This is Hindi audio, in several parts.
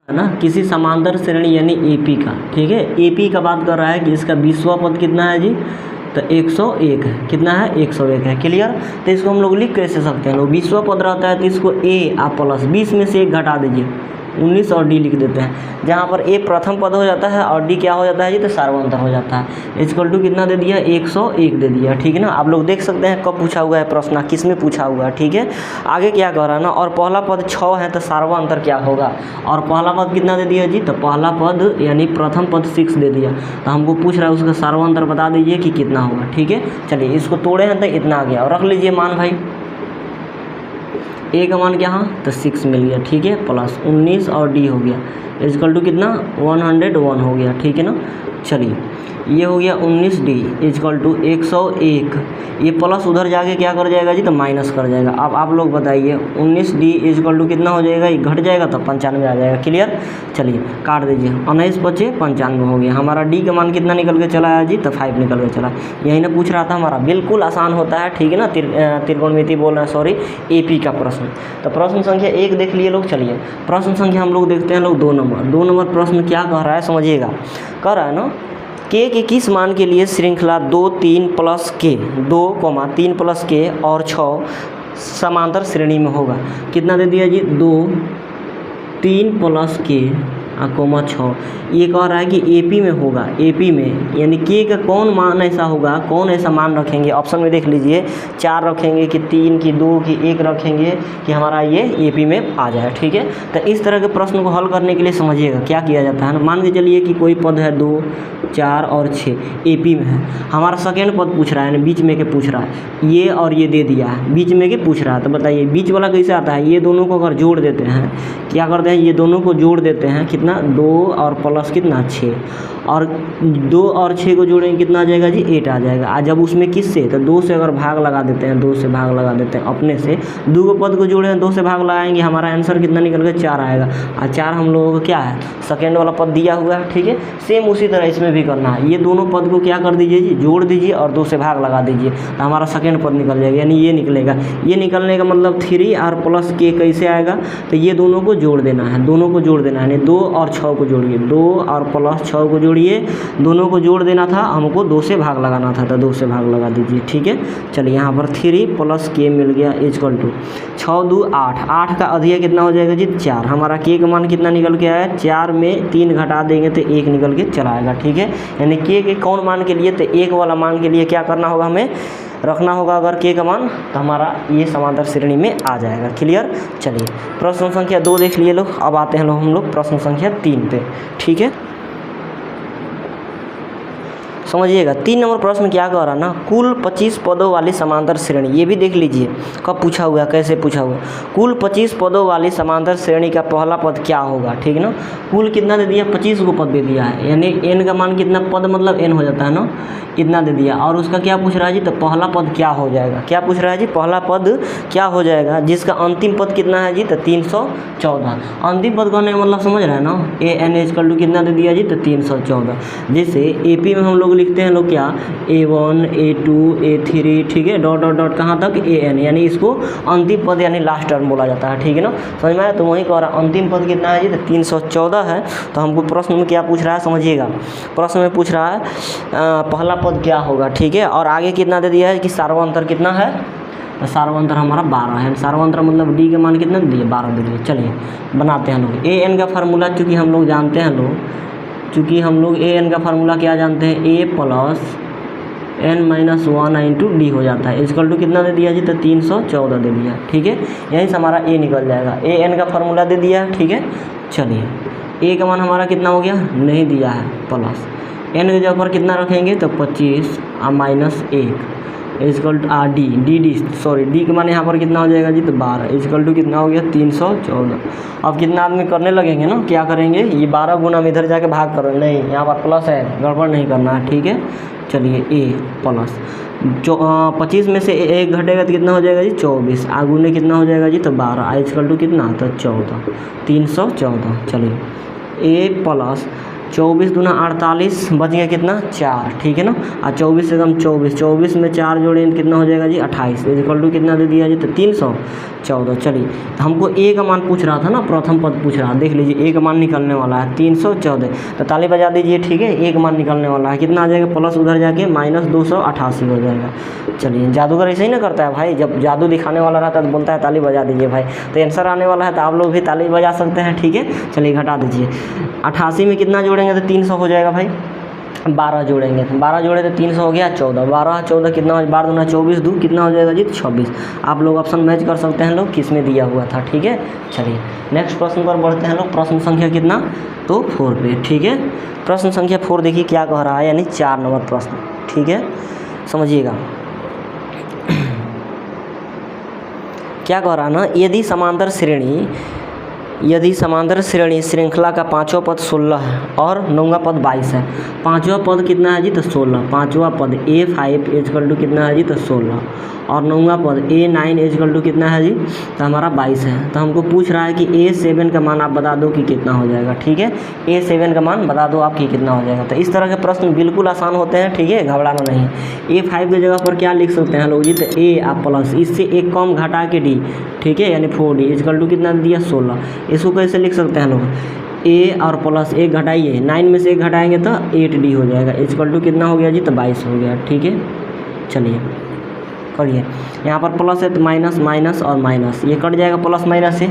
है ना, किसी समांतर श्रेणी यानी एपी का, ठीक है। एपी का बात कर रहा है कि इसका 20वां पद कितना है जी, तो 101 है। कितना है, 101 है। क्लियर। तो इसको हम लोग लिख कैसे सकते हैं, लोग 20वां पद रहता है तो इसको ए आप प्लस 20 में से 1 घटा दीजिए, 19 और डी लिख देते हैं, जहाँ पर ए प्रथम पद हो जाता है और डी क्या हो जाता है जी, तो सार्वंतर हो जाता है। इक्वल टू कितना दे दिया, 101 दे दिया, ठीक है ना। आप लोग देख सकते हैं कब पूछा हुआ है प्रश्न, किस में पूछा हुआ है, ठीक है। आगे क्या कह रहा है ना, और पहला पद 6 है तो सार्वंतर क्या होगा, और पहला पद कितना दे दिया जी, तो पहला पद यानी प्रथम पद 6 दे दिया, तो हमको पूछ रहा है उसका सार्वंतर बता दीजिए कि कितना होगा, ठीक है। चलिए इसको तोड़े हैं तो इतना आ गया, और रख लीजिए मान भाई, ए का मान क्या, हाँ तो 6 मिल गया, ठीक है, प्लस 19 और डी हो गया, इक्वल टू कितना 101 हो गया, ठीक है ना। चलिए ये हो गया 19 डी इक्वल टू 101, ये प्लस उधर जाके क्या कर जाएगा जी, तो माइनस कर जाएगा। अब आप लोग बताइए 19 डी इक्वल टू कितना हो जाएगा, ये घट जाएगा तो 95 आ जाएगा। क्लियर। चलिए काट दीजिए, 19 बचे 95 हो गया। हमारा डी का मान कितना निकल के चला है जी, तो 5 निकल के चला। यही ना पूछ रहा था हमारा, बिल्कुल आसान होता है, ठीक है ना। त्रिकोणमिति बोल रहे हैं, सॉरी एपी का प्रश्न। तो प्रश्न संख्या 1 देख लिए लोग। चलिए प्रश्न संख्या हम लोग देखते हैं लोग 2 नंबर। 2 नंबर प्रश्न क्या कह रहा है समझिएगा, कह रहा है ना, के किस मान के लिए श्रृंखला 2 3 प्लस के 2, 3 प्लस के और 6 समांतर श्रेणी में होगा। कितना दे दिया जी, 2 3 प्लस के कोमा 6। ये कह रहा है कि एपी में होगा, एपी में यानी के का कौन मान ऐसा होगा, कौन ऐसा मान रखेंगे। ऑप्शन में देख लीजिए, 4 रखेंगे कि 3 की 2 की 1 रखेंगे कि हमारा ये एपी में आ जाए, ठीक है। तो इस तरह के प्रश्न को हल करने के लिए समझिएगा क्या किया जाता है ना। मान के चलिए कि कोई पद है 2 4 और 6 एपी में है, हमारा सेकेंड पद पूछ रहा है, बीच में के पूछ रहा है, ये और ये दे दिया है, बीच में के पूछ रहा है। तो बताइए बीच वाला कैसे आता है, ये दोनों को अगर जोड़ देते हैं, क्या करते हैं, ये दोनों को जोड़ देते हैं, कितना 2 और प्लस कितना 6, और 2 और 6 को जोड़ेंगे कितना आ जाएगा जी, 8 आ जाएगा। आज जब उसमें किससे, तो 2 से अगर भाग लगा देते हैं, 2 से भाग लगा देते हैं अपने से, 2 को पद को जोड़े हैं 2 से भाग लगाएंगे, हमारा आंसर कितना निकल के 4 आएगा। और 4 हम लोगों को क्या है, सेकेंड वाला पद दिया हुआ है, ठीक है। सेम उसी तरह इसमें भी करना है, ये दोनों पद को क्या कर दीजिए जी, जोड़ दीजिए और 2 से भाग लगा दीजिए, तो हमारा सेकेंड पद निकल जाएगा, यानी ये निकलेगा। ये निकलने का मतलब 3 और प्लस के कैसे आएगा, तो ये दोनों को जोड़ देना है, दोनों को जोड़ देना है, यानी 2 और 6 को जोड़िए, 2 और प्लस 6 को जोड़िए, दोनों को जोड़ देना था, हमको 2 से भाग लगाना था, तो 2 से भाग लगा दीजिए, ठीक है। चलिए यहाँ पर 3 प्लस के मिल गया इक्वल टू 6 2 8, 8 का अधिक कितना हो जाएगा जी, 4। हमारा के का मान कितना निकल के आया, 4 में 3 घटा देंगे तो 1 निकल के चला आएगा, ठीक है। यानी के कौन मान के लिए, तो 1 वाला मान के लिए क्या करना होगा, हमें रखना होगा अगर के का मान, तो हमारा ये समांतर श्रेणी में आ जाएगा। क्लियर। चलिए प्रश्न संख्या 2 देख लिए लोग। अब आते हैं लोग हम लोग प्रश्न संख्या 3 पे, ठीक है। समझिएगा 3 नंबर प्रश्न क्या कह रहा है ना, कुल 25 पदों वाली समांतर श्रेणी, ये भी देख लीजिए कब पूछा हुआ है, कैसे पूछा हुआ है। कुल 25 पदों वाली समांतर श्रेणी का पहला पद क्या होगा, ठीक है ना। कुल कितना दे दिया, 25 को पद दे दिया है, यानी n का मान कितना, पद मतलब n हो जाता है ना, इतना दे दिया। और उसका क्या पूछ रहा है जी, तो पहला पद क्या हो जाएगा, क्या पूछ रहा है जी, पहला पद क्या हो जाएगा, जिसका अंतिम पद कितना है जी, तो 314। अंतिम पद कहने का मतलब समझ रहे हैं ना, an इक्वल टू कितना दे दिया जी, तो 314। जैसे एपी में हम लोग लिखते हैं लोग क्या, A1 A2 A3, ठीक है, डॉट डॉट डॉट कहाँ तक AN, यानी इसको अंतिम पद यानी लास्ट टर्म बोला जाता है, ठीक है ना। समझ में आया। तो वही कह रहा अंतिम पद कितना है जी, तो 314 है। तो हमको प्रश्न में क्या पूछ रहा है समझिएगा, प्रश्न में पूछ रहा है पहला पद क्या होगा, ठीक है। और आगे कितना दे दिया है कि सार्वंतर कितना है, तो सार्वंतर हमारा 12 है। सार्वंतर मतलब डी का मान कितना दे दिया, 12 दे दिया। चलिए बनाते हैं लोग AN का फार्मूला, चूँकि हम लोग जानते हैं लोग, चूँकि हम लोग AN का फार्मूला क्या जानते हैं, A plus n-1 into D हो जाता है। इक्वल टू कितना दे दिया जी, तो 314 दे दिया, ठीक है। यहीं से हमारा A निकल जाएगा। AN का फार्मूला दे दिया है, ठीक है। चलिए A का मान हमारा कितना हो गया, नहीं दिया है, प्लस n के जगह पर कितना रखेंगे, तो 25 और minus 1 equal to d sorry d के मान यहाँ पर कितना हो जाएगा जी, तो 12 इक्वल टू कितना हो गया, 314। अब कितना आदमी करने लगेंगे ना, क्या करेंगे, ये 12 गुना में इधर जाके भाग करो, नहीं यहाँ पर प्लस है, गड़बड़ नहीं करना है, ठीक है। चलिए A प्लस 25 में से 1 घटेगा तो कितना हो जाएगा जी, 24। आगू में कितना हो जाएगा जी, तो 12 इक्वल टू कितना, तो 14 314। चलिए A प्लस 24 दूना 48, बच गया कितना 4, ठीक है ना। और 24 से कम 24 में 4 जोड़े कितना हो जाएगा जी 28, इक्वल टू कितना दे दिया जी तो 314। चलिए हमको ए का मान पूछ रहा था ना, प्रथम पद पूछ रहा, देख लीजिए ए का मान निकलने वाला है 314, तो ताली बजा दीजिए, ठीक है। ए का मान निकलने वाला है कितना आ जाएगा, प्लस उधर जाके -288 हो जाएगा। चलिए जादूगर ऐसे ही ना करता है भाई, जब जादू दिखाने वाला रहता है तो बोलता है ताली बजा दीजिए भाई, तो आंसर आने वाला है तो आप लोग भी ताली बजा सकते हैं, ठीक है। चलिए घटा दीजिए, 88 में कितना जोड़ेंगे तो 300 हो जाएगा भाई, 12 जोड़ेंगे तो 12 जोड़े तो 300 हो गया, 14 कितना हो, 12 दूना 24, दो कितना हो जाएगा जी 26। आप लोग ऑप्शन मैच कर सकते हैं लोग किस में दिया हुआ था, ठीक है। चलिए नेक्स्ट प्रश्न पर बढ़ते हैं लोग, प्रश्न संख्या कितना तो 4 पे, ठीक है। प्रश्न संख्या 4 देखिए क्या कह रहा है, यानी 4 नंबर प्रश्न, ठीक है, समझिएगा क्या कह रहा है ना, यदि समांतर श्रेणी श्रृंखला का पाँचवा पद 16 है और 9वां पद 22 है, पाँचवा पद कितना है जी तो 16, पाँचवा पद A5 इक्वल टू कितना है जी तो 16 और 9वां पद A9 इक्वल टू कितना है जी तो हमारा 22 है। तो हमको पूछ रहा है कि A7 का मान आप बता दो कि कितना हो जाएगा, ठीक है। A7 का मान बता दो आप कि कितना हो जाएगा। तो इस तरह के प्रश्न बिल्कुल आसान होते हैं, ठीक है, घबराना नहीं। A5 की जगह पर क्या लिख सकते हैं लोग जी तो A आप प्लस इससे एक कम घटा के D, ठीक है, यानी 4D इक्वल टू कितना दिया 16। इसको कैसे लिख सकते हैं लोग, A और प्लस 1 घटाइए, 9 में से 1 घटाएंगे तो 8D हो जाएगा इक्वल टू कितना हो गया जी तो 22 हो गया, ठीक है। चलिए करिए, यहाँ पर प्लस है तो माइनस माइनस और माइनस, ये कट जाएगा प्लस माइनस से,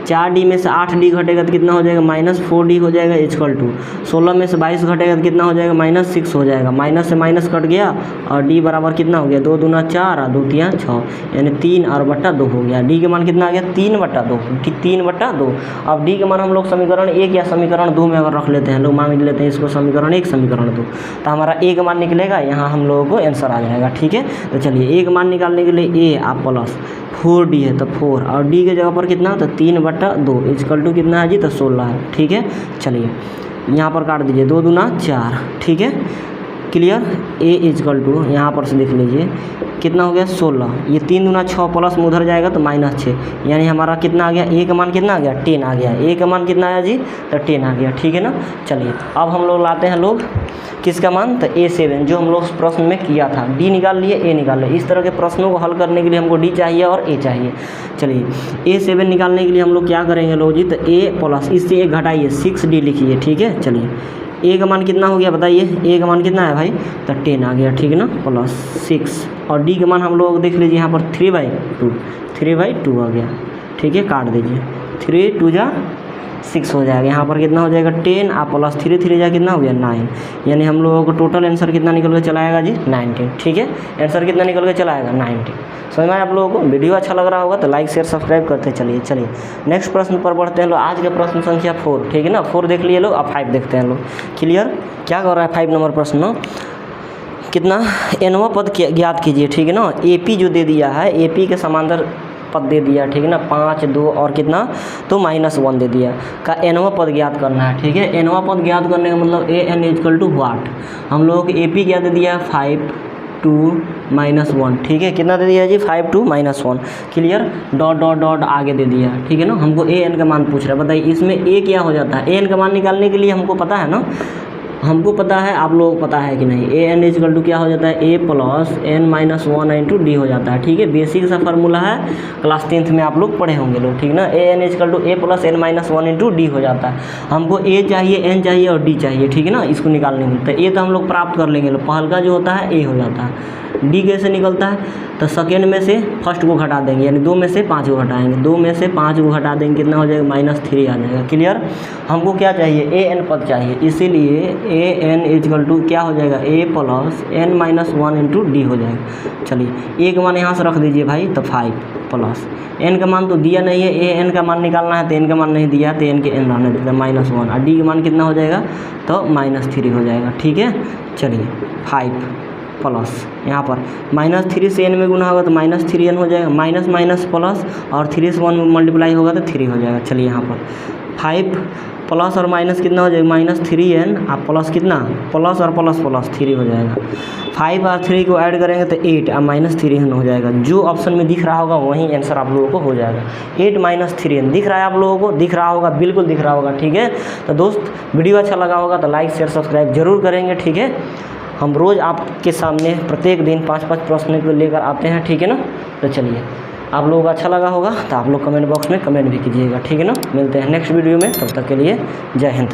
4D में से 8D घटेगा तो कितना हो जाएगा -4D हो जाएगा इक्वल टू 16 में से 22 घटेगा तो कितना हो जाएगा -6 हो जाएगा, माइनस से माइनस कट गया और D बराबर कितना हो गया 2 दूना 4 और 2 तिया 6, यानी 3 और बट्टा 2 हो गया। D के मान कितना आ गया 3/2, ठीक 3/2। अब D के मान हम लोग समीकरण 1 या समीकरण 2 में अगर रख लेते हैं, लोग मान लेते हैं इसको समीकरण 1 समीकरण 2, तो हमारा A का मान निकलेगा, यहाँ हम लोगों को आंसर आ जाएगा, ठीक है। तो चलिए A का मान निकालने के लिए A आप प्लस 4D है तो 4 और D के जगह पर कितना तो 3/2 इक्वल टू कितना है जी तो 16 है, ठीक है। चलिए यहाँ पर काट दीजिए, 2 दूना 4, ठीक है, क्लियर। A इक्वल टू यहाँ पर से देख लीजिए कितना हो गया 16, ये 3 दूना 6 प्लस में उधर जाएगा तो -6, यानी हमारा कितना आ गया, A का मान कितना आ गया 10 आ गया, A का मान कितना आया जी तो 10 आ गया, ठीक है ना। चलिए अब हम लोग लाते हैं लोग किसका मान तो A7, जो हम लोग प्रश्न में किया था, D निकाल लिए A निकाल लिए। इस तरह के प्रश्नों को हल करने के लिए हमको D चाहिए और A चाहिए। चलिए A7 निकालने के लिए हम लोग क्या करेंगे लोग जी तो A प्लस इससे 1 घटाइए 6D लिखिए, ठीक है। चलिए A का मान कितना हो गया बताइए, A का मान कितना है भाई तो 10 आ गया, ठीक है ना, प्लस 6 और D का मान हम लोग देख लीजिए यहाँ पर 3/2 आ गया, ठीक है, काट दीजिए, 3 2 जा 6 हो जाएगा, यहाँ पर कितना हो जाएगा 10 और प्लस 3 3 जा कितना हो गया 9, यानी हम लोगों को टोटल आंसर कितना निकल के चला आएगा जी 19, ठीक है। आंसर कितना निकल के चला आएगा 19। समझ में आप लोगों को, वीडियो अच्छा लग रहा होगा तो लाइक शेयर सब्सक्राइब करते चलिए। चलिए नेक्स्ट प्रश्न पर बढ़ते हैं लोग, आज के प्रश्न संख्या 4, ठीक है ना, 4 देख लिए लोग, अब 5 देखते हैं लोग, क्लियर। क्या कर रहा है 5 नंबर प्रश्न, कितना nवां पद ज्ञात कीजिए, ठीक है ना। AP जो दे दिया है, AP के समांतर पद दे दिया, ठीक है ना, 5 2 और कितना तो -1 दे दिया का nवां पद ज्ञात करना है, ठीक है। nवां पद ज्ञात करने का मतलब an इक्वल टू वाट, हम लोगों को AP क्या दे दिया 5 2 -1, ठीक है, कितना दे दिया जी 5 2 -1, क्लियर, डॉट डॉट डॉट आगे दे दिया, ठीक है ना। हमको an का मान पूछ रहा है, बताइए इसमें A क्या हो जाता है, an का मान निकालने के लिए हमको पता है ना, हमको पता है, आप लोगों को पता है कि नहीं, an इक्वल टू क्या हो जाता है A plus n-1 into D हो जाता है, ठीक है। बेसिक सा फार्मूला है, क्लास 10th में आप लोग पढ़े होंगे लोग, ठीक ना। an equal to A plus n-1 into D हो जाता है। हमको A चाहिए, n चाहिए और D चाहिए, ठीक है ना, इसको निकालने में। तो A तो हम लोग प्राप्त कर लेंगे लोग, पहल का जो होता है A हो जाता है। D कैसे निकलता है तो सेकेंड में से फर्स्ट को घटा देंगे, यानी 2 में से 5 को घटाएंगे, 2 में से 5 को घटा देंगे, कितना हो जाएगा -3 आ जाएगा, क्लियर। हमको क्या चाहिए an पद चाहिए, इसीलिए an इक्वल टू क्या हो जाएगा A plus n-1 into D हो जाएगा। चलिए A का मान यहाँ से रख दीजिए भाई तो 5 प्लस n का मान तो दिया नहीं है, an का मान निकालना है तो n का मान नहीं दिया है तो n के n रहने देते -1 और D का मान कितना हो जाएगा तो -3 हो जाएगा, ठीक है। चलिए 5 प्लस यहाँ पर -3 से n में गुना होगा तो -3n हो जाएगा, माइनस माइनस प्लस और 3 से 1 मल्टीप्लाई होगा तो 3 हो जाएगा। चलिए यहाँ पर 5 प्लस और माइनस कितना हो जाएगा -3n और प्लस कितना प्लस और प्लस 3 हो जाएगा। 5 और 3 को ऐड करेंगे तो 8 और -3n हो जाएगा। जो ऑप्शन में दिख रहा होगा वही आंसर आप लोगों को हो जाएगा। 8 - 3n दिख रहा है आप लोगों को, दिख रहा होगा, बिल्कुल दिख रहा होगा, ठीक है। तो दोस्त वीडियो अच्छा लगा होगा तो लाइक शेयर सब्सक्राइब जरूर करेंगे, ठीक है। हम रोज़ आपके सामने प्रत्येक दिन 5-5 प्रश्न को लेकर आते हैं, ठीक है ना। तो चलिए, आप लोगों को अच्छा लगा होगा तो आप लोग कमेंट बॉक्स में कमेंट भी कीजिएगा, ठीक है ना। मिलते हैं नेक्स्ट वीडियो में, तब तक के लिए जय हिंद।